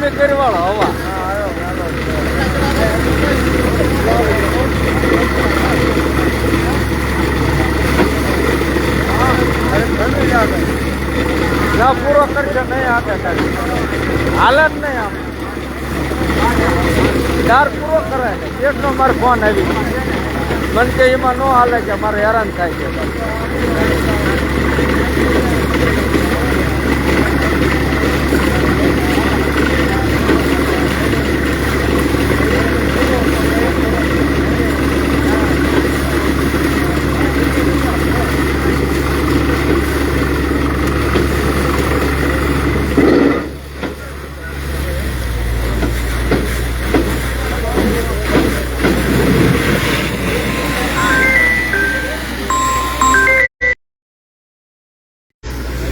તમે કરી વાળો હવા ના પૂરો કરશે નહીં આપે હાલે જ નહીં આમ ચાર પૂરો કરે એકનો મારો ફોન આવી મને કે એમાં ન હાલે કે મારે હેરાન થાય છે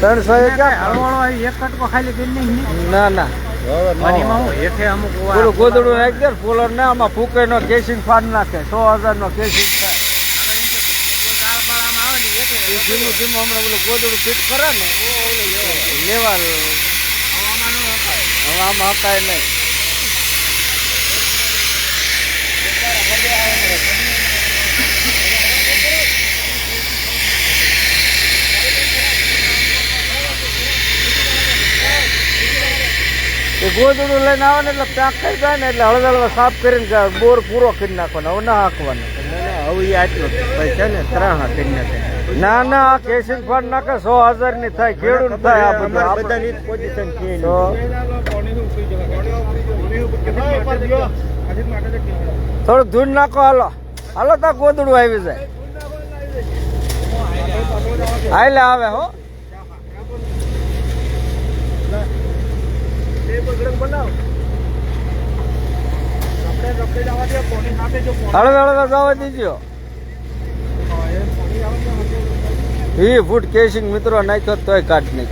ત્રણસો એક કટકો ખાલી કરી નહીં ના ના પેલું ગોદડું નાખી દે ફોલર ને આમાં ફૂકે નો કેસિંગ ફાડ નાખે 100,000 નો કેસિંગ થાય ધીમું ધીમું હમણાં પેલું ગોદડું ફિટ કરે ને લેવા હવે આમાં હકાય નહીં ગોદડું લઈને આવે ને એટલે પેક થઈ જાય ને એટલે હળદળવા સાફ કરીને બોર પૂરો કરી નાખવાનો હવે ના હાંકવાનો હવે એ આટલો ભાઈ છે ને 3 કરી નાખે ના ના કેસિંગ ફંડ નાખે 100,000 ની થાય ખેડૂત થાય આ બધાની પોઝિશન છે થોડું ધૂન નાખો હાલો હાલો તો ગોદડું આવી જાય હાલે આવે હો હળવે જવા દીજો 20 ફૂટ કેસિંગ મિત્રો નાખ્યો તોય કાઢ નહીં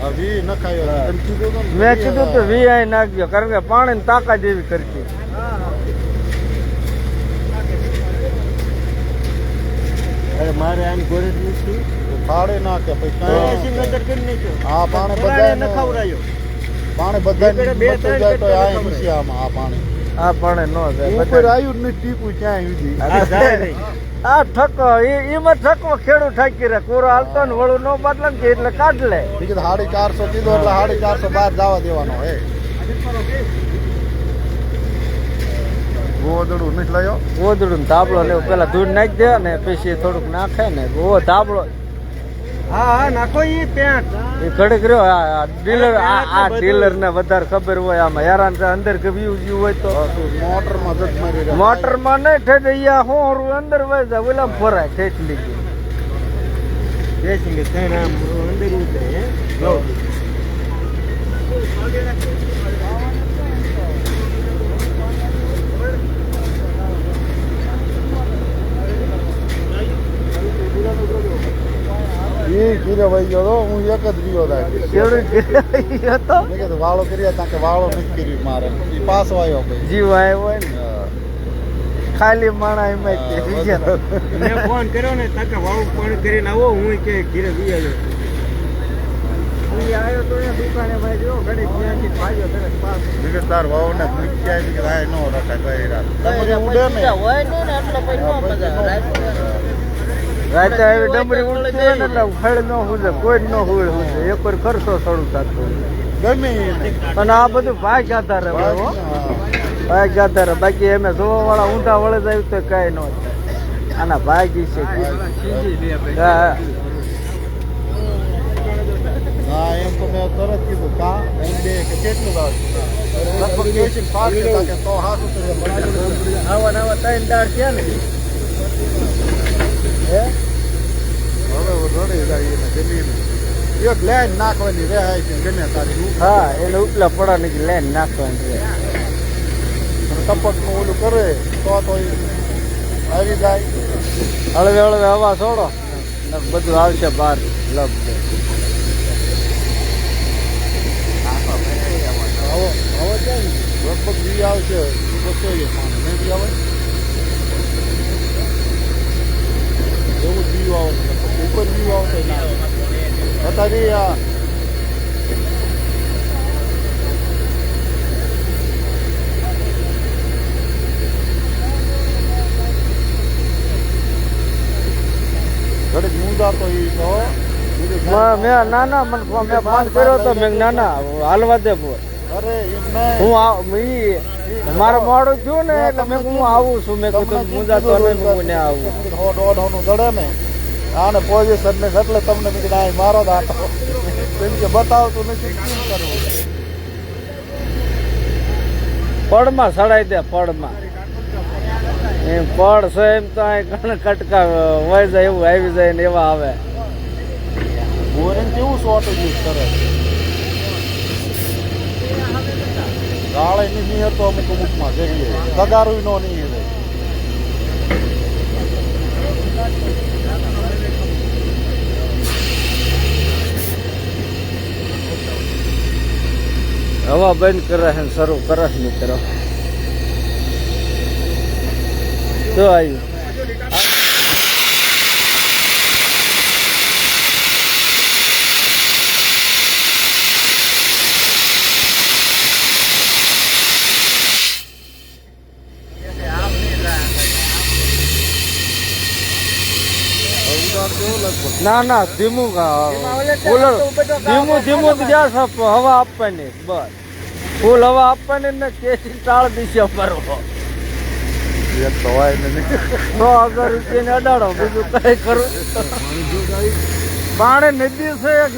મેં કીધું તો 20 નાખજો કારણ કે પાણી ની તાકાત એવી કરતી મારે આમ ગોરેજ નથી ફાડે નાખે હા પાણી બધા નખાવરાયો પાણી બધા આ પાણી નો આવ્યું ને ટીપું ક્યાં આ ઠકો એમાં ઠકો ખેડૂત ઠાકી રે કોરો હાલતો ને વળું નો બાટલે ને એટલે કાઢ લે 450 કીધો એટલે 450 બહાર જવા દેવાનો હે ગોદડું નથી લાયો ગોદડું ધાબળો લેવો પેલા દૂધ નાખી દે ને પછી થોડુંક નાખે ને ધાબળો હા નાખો ઈ પેન્ટ એ ઘડીક રહ્યો આ ડીલર આ ડીલર ને વધારે ખબર હોય આમાં હેરાન અંદર ગવ્યું હોય તો મોટર માં નહીં ઠેઠ અહીંયા હું અંદર વહી જાય ઓલા ફરાય ઠેઠ લીધી ભાઈ ગયો હું એક જ રહ્યો હતો વાળો કર્યા કે વાળો નથી કર્યું મારે પાસ આવ્યો જીવ આવ્યો હોય ને ખાલી માણા એમાં મેં ફોન કર્યો ને તાકે વાળું ફોન કરીને આવો હું કે ઘીરે બી આવ્યો તો દુકાને ભાઈ જો ઘડી ત્યાંથી ભાગ્યો તરત પાસ તાર વાવ ને ક્યાંય નો રખાય ઉડે ને હોય ને એટલે પછી નો મજા રાતે આવી ડમરી ઉડતી હોય ને એટલે ફળ ન હુજે કોઈ ન હુજે એક વાર ખર્ચો થોડું થતું ગમે અને આ બધું ભાગ જાતા રહે ભાગ જાતા રહે બાકી એમ જોવા વાળા ઊંધા વળે જાય તો કઈ ન આના ભાગી છે હા એમ તો મેં તરત કીધું કા એમ બે કે કેટલું આવા નવા 3 દાળ છે ને એક લાઈન નાખવાની રે ગમે તારી હા એને ઉપલા પડા ને લાઈન નાખવાની રે ટપક નું ઓલું કરે તો આવી જાય હળવે હળવે હવા છોડો બધું આવશે બહાર લગભગ બી આવશે નહીં આવે એવું જીવ આવે ઉપર જીવ આવતો અત્યારે ઘડીક મૂંઝા તો ઈ તો મેં ના મને મેં ફોન કર્યો તો મેં ના હાલવા દે બોલ. અરે એમ નહીં હું મારે મોડું થયું ને એટલે મેં હું આવું છું મેં કીધું મુંજા તો નહીં હું ને આવું નું દડે ને આને પોઝિશન ને એટલે તમને મેં કીધું આ મારો દાંતો કેમ કે બતાવતું નથી શું કરવું. પડમાં સડાઈ દે પડમાં એમ પડ છે એમ તો અહીં ઘણા કટકા વહી જાય એવું આવી જાય ને એવા આવે. બોરિંગ કેવું શોર્ટ યુઝ કરે ગાળે નહીં હતો અમુક અમુકમાં જગ્યાએ તગારું નો નહીં રહે. હવા બંધ કરે છે શરૂ કરે છે મિત્રો. તો આવ્યું ના ધીમું કુલર ધીમું ગેસ હવા આપવાની બસ ફૂલ હવા આપવાની ને કેસી ટાળ દિશા ભરવો. 1,000 ને અડાડો બીજું કઈ કરું. પાણી નદી છે એક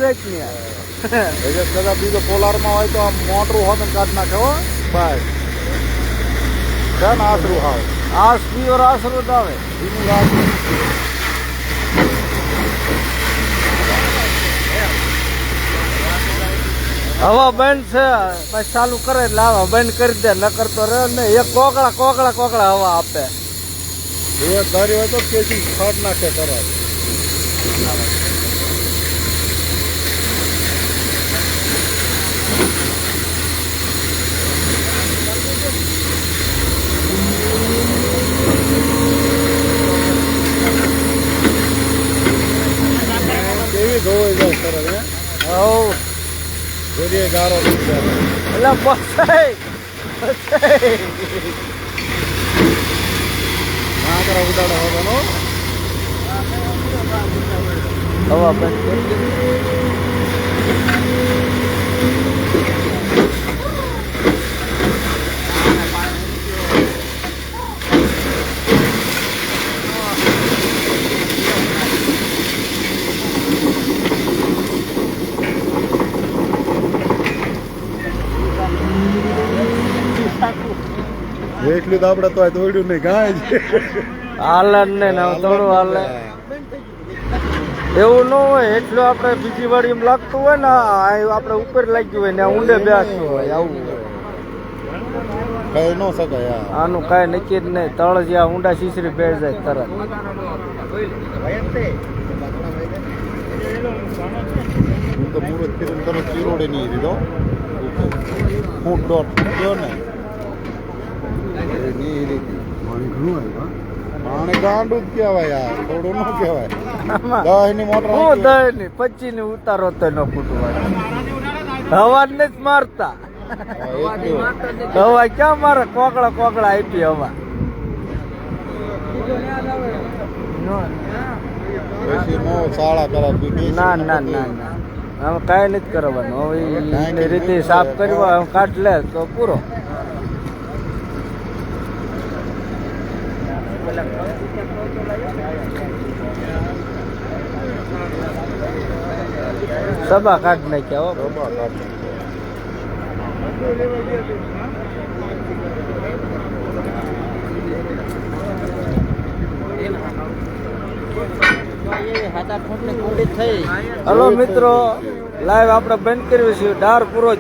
જાતની બીજો પોલારમાં હોય તો આમ મોટરું હોત કાઢ નાખે હો બસ છે ને આશરું હાવ આસ પીઓ આશરું જ આવે. હવા બંધ છે પછી ચાલુ કરે એટલે હવા બંધ કરી દે ન કરતો રે ને એક કોકળા હવા આપે. એ તારી હોય તો કેસી ફાટ નાખે તરત. કેવી ધોવાઈ જાય સરસ હે. હવ જોડીએ ગારો એટલે બસાઈ ઉદાડો હોવાનો હવા બંધ કરી દે. એટલું તો આપડે તો દોડ્યું નહીં ગાય હાલે ને થોડું હાલે એવું ન હોય એટલું આપણે બીજી વાળી એમ લાગતું હોય ને આપણે ઉપર લાગ્યું હોય ને ઊંડે બેસતું હોય આવું કઈ ન શકાય. આનું કાંઈ નક્કી જ નહીં. તળ જ્યાં ઊંડા શીશરી બે જાય તરત. હું તો મુહૂર્ત કરીને તરત ચીરોડે નહીં દીધો હું ડોટ ગયો ને પાણી ગાંડું જ કહેવાય યાર થોડું ન કહેવાય. 10 ની મોટર 10 ની 25 ની ઉતારો તો ન ફૂટવા હવા જ નથી મારતા. હવા ક્યાં મારે કોકળા આપી હવા. ના હવે કાંઈ નથી કરવાનું. હવે એની રીતે સાફ કરવા કાઢ લે તો પૂરો. સભા કાઢ નાખ્યા હો. હલો મિત્રો લાઈવ આપણે બંધ કર્યું છે. ડાર પૂરો